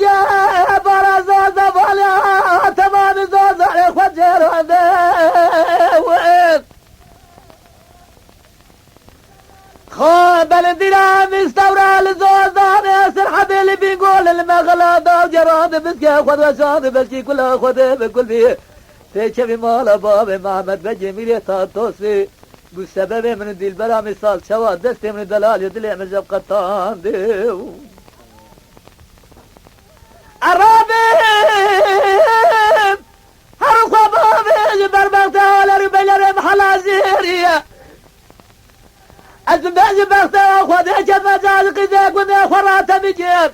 جاء برزاز فلا تمام زوز خود جرده خان بلدنا مستورى لزوزان ياسر حبيلي بيقول المغلا جراد بسكي خود وشاد بسكي كلها خود بكل بيه تيشفي مالا باب محمد بجميل تاتوسي بالسبب من دي البلا مثال شواد دستي من دلال يدلي من جب قطان ديو الرابب هرقوا بابي بربغتا ولا ربيل محلا زيريا الزباج بغتا خود اجد مجاز قيدك وني خرات بجيب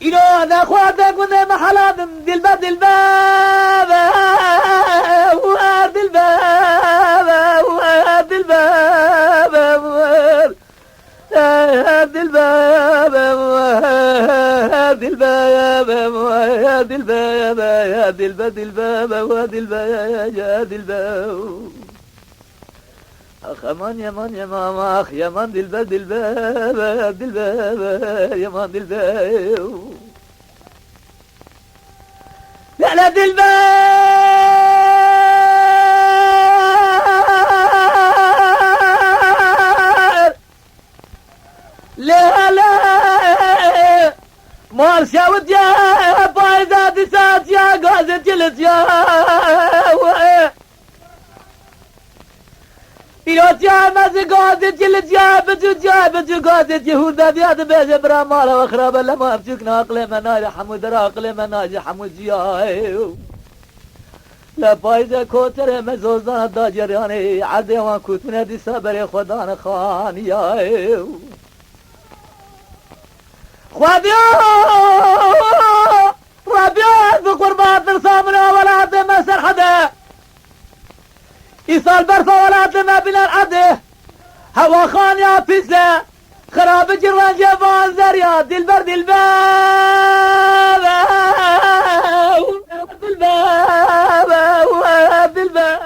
إلو أنا خودك وني محلا دي الباب دي الباب وارد الباب وارد الباب وارد الباب وارد الباب وارد الباب وارد الباب الباب وارد الباب الباب أخ يمان يمان يمان أخ يمان دلباب دلباب دلباب يمان دلباب لا لا دلباب لا لا مارشا وديا بايزا دسات يا غازة جلت يا يا مزقات جلت قادت يهودا بياد بيج برامالا وخراب لما بجكنا اقلي مناج حمود راقلي مناج حمود جياي لا بايزا كوتر مزوزان داجرياني عدي وان كوت من هدي سابري خدان خان ياي خواديو ربيع ذكر باطل صامنا ولا عدي مسر حدا إيصال برفا ولاد لما بلا العده هوا خان يا فزة خراب جروان جبان زريا دلبر دلباب دلباب دلباب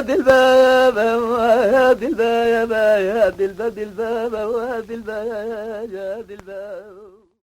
دلباب دلباب دلباب دلباب دلباب